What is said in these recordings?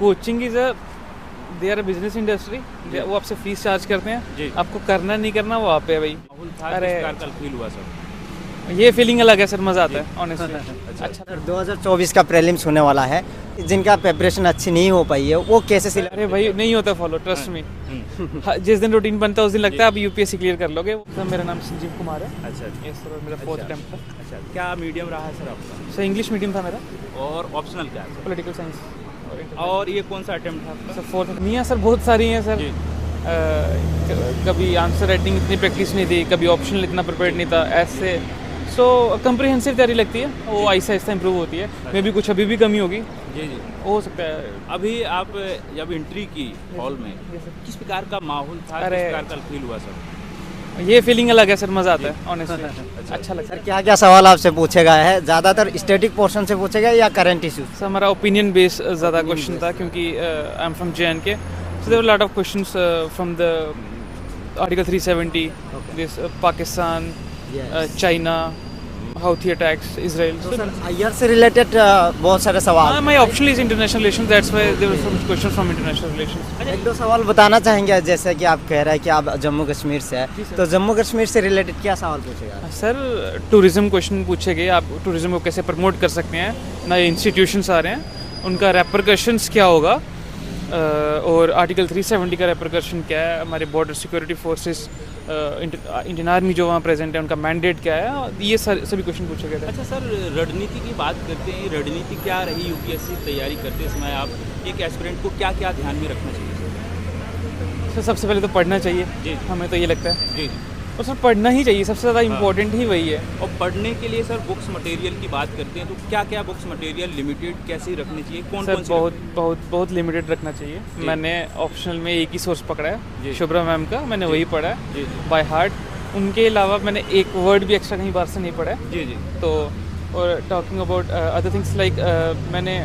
Coaching is a they are a business industry. वो आपसे fees charge करते हैं, आपको करना नहीं करना वो आप पे है भाई। अरे कल फील हुआ सर, ये फीलिंग अलग है सर, मज़ा आता है ऑनेस्टली। अच्छा सर 2024 का प्रीलिम्स होने वाला है, जिनका प्रिपरेशन अच्छी नहीं हो पाई है वो कैसे सिलेक्ट? अरे भाई नहीं होता फॉलो, ट्रस्ट मी। जिस दिन रूटीन बनता है उस दिन लगता है आप यूपीएससी क्लियर कर लोगे। सर मेरा नाम संजीव कुमार है। अच्छा यस सर, मेरा 4th अटेम्प्ट था। अच्छा, क्या मीडियम रहा है सर आपका? सर इंग्लिश मीडियम था मेरा, और ऑप्शनल क्या है पॉलिटिकल साइंस। और ये कौन सा अटेम्प्ट था आपका? सर 4th नहीं है सर, बहुत सारी हैं सर। कभी आंसर राइटिंग इतनी प्रैक्टिस नहीं थी, कभी ऑप्शनल इतना प्रिपेयर्ड नहीं था ऐसे। सो कंप्रिहेंसिव तैयारी लगती है, वो आहिस्ता आहिस्ता इंप्रूव होती है। मे भी कुछ अभी भी कमी होगी, जी जी हो सकता है। अभी आप जब एंट्री की हॉल में, किस प्रकार का माहौल था, किस अरे प्रकार का फील हुआ सर? ये फीलिंग अलग है सर, मज़ा आता है ऑनेस्टली। अच्छा लगता सर है। क्या क्या सवाल आपसे पूछेगा है? ज़्यादातर स्टैटिक पोर्शन से पूछेगा या करंट इश्यूज? सर हमारा ओपिनियन बेस्ड ज़्यादा क्वेश्चन था, क्योंकि I am from JNK, so there were lot of questions from the article 370, this Pakistan, China, Houthi attacks, Israel. तो सर आईआर से रिलेटेड बहुत सारे सवाल। My optional is international relations, that's why there were some questions from international relations. एक दो सवाल बताना चाहेंगे, जैसे कि आप कह रहे हैं कि आप जम्मू कश्मीर से हैं, तो जम्मू कश्मीर से रिलेटेड क्या सवाल पूछेगा? सर टूरिज्म क्वेश्चन पूछे गए, आप टूरिज्म को कैसे प्रमोट कर सकते हैं, नए इंस्टीट्यूशंस आ रहे हैं, उनका रेपरकशंस क्या होगा, और आर्टिकल 370 का रेपरकशन क्या है, हमारे border security forces, Indian army जो वहाँ प्रेजेंट है उनका मैंडेट क्या है, ये सभी क्वेश्चन पूछे गए थे। अच्छा सर, रणनीति की बात करते हैं, रणनीति क्या रही यूपीएससी तैयारी करते समय? आप एक एस्पिरेंट को क्या क्या ध्यान में रखना चाहिए सर सबसे पहले तो पढ़ना चाहिए जी। हमें तो ये लगता है, जी और सर पढ़ना ही चाहिए, सबसे ज़्यादा इम्पोर्टेंट ही वही है। और पढ़ने के लिए सर बुक्स मटेरियल की बात करते हैं, तो क्या क्या बुक्स मटेरियल लिमिटेड कैसे रखनी चाहिए, कौन सर कौन सी बहुत लिमिटेड रखना चाहिए। मैंने ऑप्शनल में एक ही सोर्स पकड़ा जी। है, शुभ्रा मैम का, मैंने वही पढ़ा है जी बाय हार्ट। उनके अलावा मैंने एक वर्ड भी एक्स्ट्रा कहीं बाहर से नहीं पढ़ा है। जी जी तो और talking about other things like, मैंने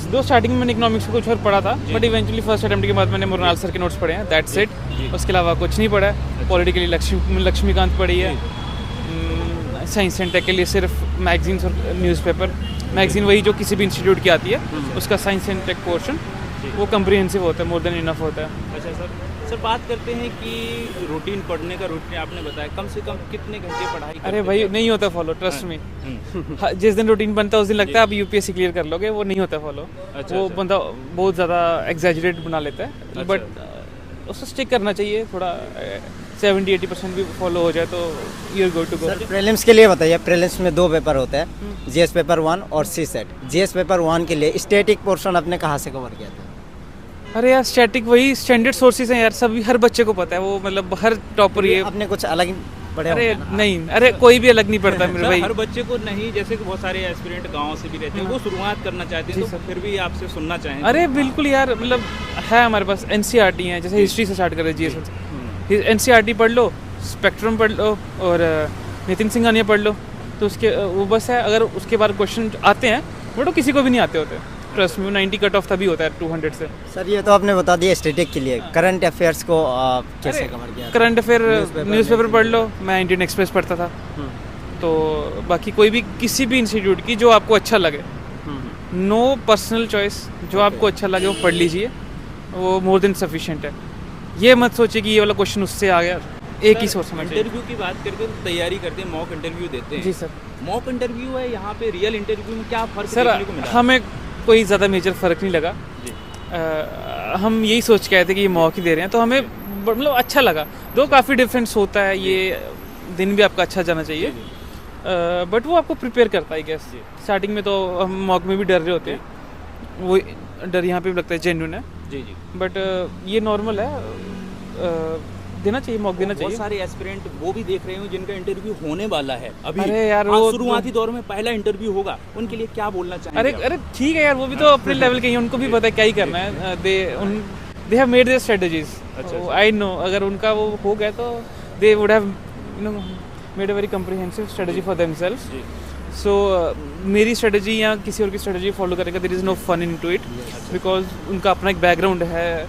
स्टार्टिंग में मैंने इकोनॉमिक्स को कुछ और पढ़ा था, बट इवेंचुअली फर्स्ट अटेम्प्ट के बाद मैंने मुरनाल सर के नोट्स पढ़े हैं, दैट्स इट। उसके अलावा कुछ नहीं पढ़ा है। पॉलिटिकली लक्ष्मीकांत पढ़ी है। साइंस एंड टेक के लिए सिर्फ मैगजीन्स और न्यूज़पेपर। मैगजीन वही जो किसी भी इंस्टीट्यूट की आती है, उसका साइंस एंड टेक पोर्शन वो कम्प्रिहेंसिव होता है, मोर देन इनफ होता है। अच्छा सर बात करते हैं कि रूटीन पढ़ने का, रूटीन आपने बताया, कम से कम कितने घंटे पढ़ाई करते अरे भाई नहीं होता फॉलो, ट्रस्ट मी। जिस दिन रूटीन बनता है उस दिन लगता है आप यूपीएससी क्लियर कर लोगे, वो नहीं होता फॉलो। वो बंदा बहुत ज़्यादा एग्जैजरेट बना लेता है, बट उसको स्टिक करना चाहिए थोड़ा। 70-80% भी फॉलो हो जाए तो you are good to go. Sir prelims के लिए बताइए, प्रीलिम्स में 2 पेपर होते हैं, जीएस पेपर 1 और सी सेट। जीएस पेपर 1 के लिए स्टैटिक पोर्शन आपने कहाँ से कवर किया था? अरे यार स्टैटिक वही स्टैंडर्ड सोर्सेज हैं यार, सभी हर बच्चे को पता है, वो मतलब हर टॉपर ये। आपने कुछ अलग पढ़े अरे होंगे ना? नहीं, अरे कोई भी अलग नहीं पढ़ता मेरे सर, भाई। हर बच्चे को नहीं, जैसे कि बहुत सारे एस्पिरेंट गांव से भी रहते हैं, वो शुरुआत करना चाहते हैं, तो फिर भी आपसे सुनना चाहें। अरे बिल्कुल यार, मतलब है हमारे पास NCERT है, जैसे हिस्ट्री से स्टार्ट करें, GS NCERT पढ़ लो, स्पेक्ट्रम पढ़ लो, और नितिन सिंघानिया पढ़ लो, तो उसके वो बस है। अगर उसके बाद क्वेश्चन आते हैं, बट वो किसी को भी नहीं आते होते, ट्रस्ट में। 90 कट ऑफ तभी होता है 200 से। सर ये तो आपने बता दिया स्टैटिक के लिए, करंट अफेयर्स को कैसे कवर किया? करंट अफेयर न्यूज़पेपर पढ़ लो, मैं इंडियन एक्सप्रेस पढ़ता था। तो बाकी कोई भी किसी भी इंस्टीट्यूट की जो आपको अच्छा लगे, नो पर्सनल चॉइस, जो आपको अच्छा लगे वो पढ़ लीजिए, वो मोर देन सफिशिएंट है। ये मत सोचिए कि ये वाला क्वेश्चन उससे आ गया, एक ही सोच समझ। इंटरव्यू की बात करके तैयारी करते हैं, मॉक इंटरव्यू देते हैं। जी सर। मॉक इंटरव्यू है, यहाँ पे रियल इंटरव्यू में क्या फर्क सर देखने को मिला? हमें कोई ज़्यादा मेजर फ़र्क नहीं लगा। हम यही सोच के आए थे कि ये मौका दे रहे हैं, तो हमें मतलब अच्छा लगा। दो काफ़ी डिफरेंस होता है, ये दिन भी आपका अच्छा जाना चाहिए, बट वो आपको प्रिपेयर करता है गैस। स्टार्टिंग में तो हम मॉक में भी डर रहे होते हैं, वो डर यहाँ पे भी लगता है जेन्युइन है। जी जी। बट ये नॉर्मल है, देना चाहिए, मौका देना चाहिए। बहुत सारे एस्पिरेंट वो भी देख रहे हो जिनका इंटरव्यू होने वाला है अभी। अरे यार आज वो शुरुआती दौर में पहला इंटरव्यू होगा, उनके लिए क्या बोलना चाहेंगे? अरे ठीक है यार, वो भी तो अपने लेवल के ही, उनको भी पता है क्या ही करना है। They have made their strategies. I know अगर उनका वो हो गया तो they would have made a very comprehensive strategy for themselves. So मेरी स्ट्रेटजी या किसी और की स्ट्रेटजी फॉलो करेगा, there is no fun in to it, because उनका अपना एक बैकग्राउंड है।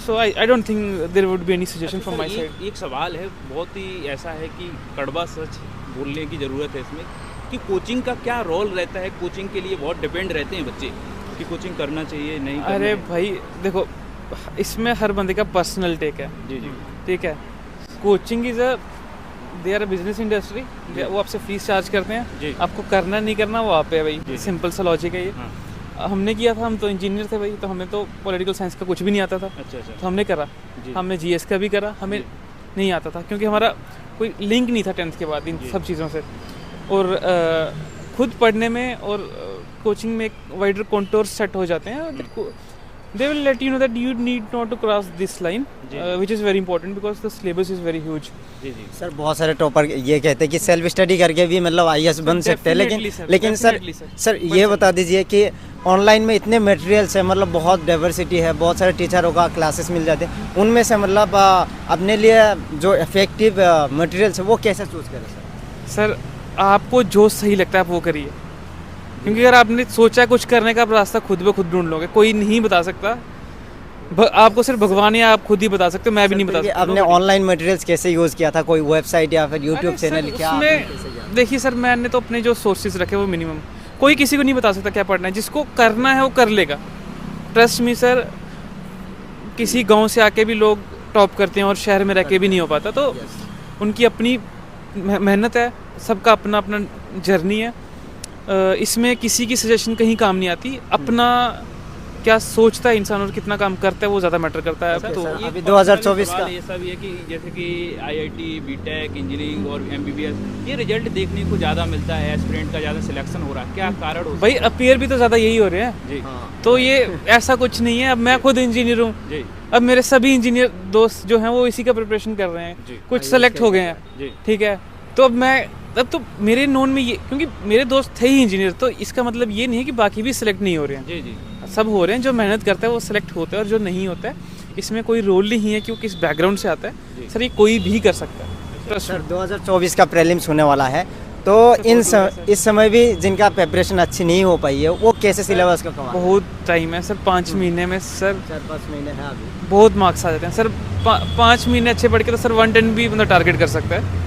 So I don't think there would be any suggestion from my side. एक सवाल है, बहुत ही ऐसा है कि कड़वा सच बोलने की ज़रूरत है इसमें, कि कोचिंग का क्या रोल रहता है? कोचिंग के लिए बहुत डिपेंड रहते हैं बच्चे कि कोचिंग करना चाहिए नहीं करना अरे है? भाई देखो, इसमें हर बंदे का पर्सनल टेक है, जी जी ठीक है। Coaching is a they are a business industry, वो आपसे फीस चार्ज करते हैं, जी। आपको करना नहीं करना वो आप पे है जी। भाई, सिंपल सा लॉजिक है ये। हाँ हमने किया था, हम तो इंजीनियर थे भाई, तो हमें तो पॉलिटिकल साइंस का कुछ भी नहीं आता था, अच्छा अच्छा तो हमने करा। जी। हमने जीएस का भी करा, हमें जी। नहीं आता था क्योंकि हमारा कोई लिंक नहीं था 10th के बाद इन जी। सब चीज़ों से। और खुद पढ़ने में और कोचिंग में एक वाइडर कॉन्टोर सेट हो जाते हैं। They will let you know that you need not to cross this line, जी। Which is very important because the syllabus is very huge. जी जी सर बहुत सारे टॉपर ये कहते हैं कि सेल्फ स्टडी करके भी मतलब आईएएस बन सकते हैं, लेकिन Definitely, sir. लेकिन सर Definitely, sir. सर बन ये सकते बता दीजिए कि ऑनलाइन में इतने मटेरियल्स है, मतलब बहुत डाइवर्सिटी है, बहुत सारे टीचरों का क्लासेस मिल जाते हैं, उनमें से मतलब अपने लिए जो इफेक्टिव मटेरियल्स है वो कैसे चूज करें सर? सर आपको जो सही लगता है आप वो करिए, क्योंकि अगर आपने सोचा कुछ करने का, आप रास्ता खुद ब खुद ढूंढ लोगे, कोई नहीं बता सकता। आपको सिर्फ भगवान या आप खुद ही बता सकते हो, मैं भी नहीं बता फिर ये सकता। आपने ऑनलाइन मटेरियल्स कैसे यूज़ किया था? कोई वेबसाइट या फिर यूट्यूब अरे चैनल? सर, क्या आपने कैसे उसमें किया? देखिए सर, मैंने तो अपने जो सोर्सेज रखे वो मिनिमम, कोई किसी को नहीं बता सकता क्या पढ़ना है, जिसको करना है वो कर लेगा। ट्रस्ट मी सर, किसी गांव से आके भी लोग टॉप करते हैं और शहर में रह के भी नहीं हो पाता, तो उनकी अपनी मेहनत है, सबका अपना अपना जर्नी है। इसमें किसी की सजेशन कहीं काम नहीं आती, अपना क्या सोचता है इंसान और कितना काम करता है वो ज़्यादा मैटर करता है। Okay, तो सर, ये अभी बहुत सारे 2024 सवाल का ये सब ये कि जैसे कि आईआईटी, बीटेक, इंजीनियरिंग और एमबीबीएस, ये रिजल्ट देखने को ज़्यादा मिलता है, एस्पिरेंट का ज़्यादा सिलेक्शन हो रहा है, क्या कारण हो भाई अपीयर भी तो ज़्यादा यही हो रहे हैं, जी हाँ। तो ये ऐसा कुछ नहीं है। अब मैं खुद इंजीनियर हूँ, जी अब मेरे सभी इंजीनियर दोस्त जो हैं वो इसी का प्रिपरेशन कर रहे हैं, जी कुछ सेलेक्ट हो गए हैं, जी ठीक है। तो अब तो मेरे नोन में ये, क्योंकि मेरे दोस्त थे ही इंजीनियर, तो इसका मतलब ये नहीं है कि बाकी भी सिलेक्ट नहीं हो रहे हैं, जी जी सब हो रहे हैं। जो मेहनत करता है वो सिलेक्ट होता है, और जो नहीं होता है इसमें कोई रोल नहीं है कि वो किस बैकग्राउंड से आता जी। है। सर ये कोई भी कर सकता है, ट्रस्ट सर 2024 का प्रीलिम्स होने वाला है, तो इस समय भी जिनका प्रिपरेशन अच्छी नहीं हो पाई है वो कैसे सिलेबस का कवर? बहुत टाइम है सर, 5 महीने में सर 4-5 महीने है अभी। बहुत मार्क्स आ जाते हैं सर। 5 महीने अच्छे पढ़ के तो सर 110 भी मतलब टारगेट कर सकता है,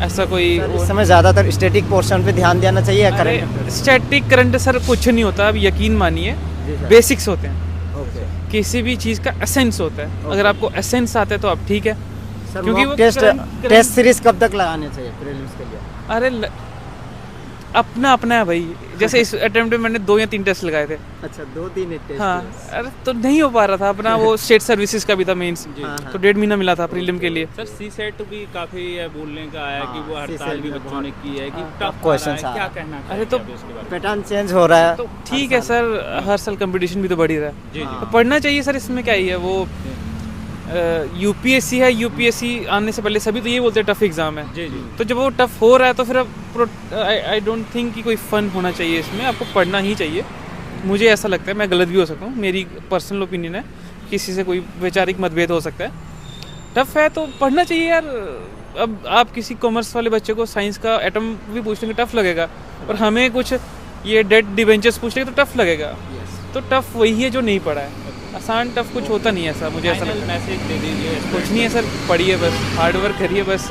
ऐसा कोई सर, इस समय ज़्यादातर स्टैटिक पोर्शन पे ध्यान देना चाहिए या अरे करंट? स्टैटिक करंट सर कुछ नहीं होता, अब यकीन मानिए, जी सर। बेसिक्स होते हैं, ओके किसी भी चीज़ का एसेंस होता है। अगर आपको एसेंस आता है तो आप ठीक है, सर, क्योंकि मॉक वो टेस्ट टेस्ट सीरीज कब तक लगाने चाहिए प्रीलिम्स के लिए? अरे अपना अपना है भाई, जैसे इस अटेम्प्ट में मैंने 2 या 3 टेस्ट लगाए थे। अच्छा 2-3 टेस्ट? हाँ, अरे तो नहीं हो पा रहा था अपना, वो स्टेट सर्विसेज का भी था मेंस, हाँ, तो 1.5 महीना मिला था प्रीलिम के लिए। सर सी सेट भी काफ़ी बोलने का आया कि वो हाँ, हड़ताल CSET भी में बच्चों ने की है कि हाँ, टफ questions है, आ क्या रहा है। कहना अरे चाहेंगे तो आप इसके बारे में? पैटर्न चेंज हो रहा है तो ठीक है सर, हर साल कंपटीशन भी तो बढ़ ही रहा है, जी जी तो पढ़ना चाहिए सर, इसमें क्या ही है। वो यूपीएससी है, यूपीएससी आने से पहले सभी तो ये बोलते हैं टफ एग्जाम है, जी जी तो जब वो टफ हो रहा है तो फिर अब आई डोंट थिंक कि कोई फन होना चाहिए इसमें, आपको पढ़ना ही चाहिए। मुझे ऐसा लगता है, मैं गलत भी हो सकता हूँ, मेरी पर्सनल ओपिनियन है, किसी से कोई वैचारिक मतभेद हो सकता है। टफ है तो पढ़ना चाहिए यार। अब आप किसी कॉमर्स वाले बच्चे को साइंस का एटम भी पूछ लेंगे टफ लगेगा, और हमें कुछ ये डेड डिवेंचर्स पूछ लेंगे तो टफ लगेगा। तो टफ वही है जो नहीं पढ़ा है, आसान टफ कुछ होता नहीं है ऐसा, मुझे ऐसा लगता है। मैसेज दे दीजिए कुछ नहीं है सर, पढ़िए बस, हार्ड वर्क करिए बस,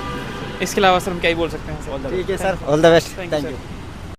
इसके अलावा सर हम क्या ही बोल सकते हैं। ठीक है sir, all the best, Thank you, thank sir. You.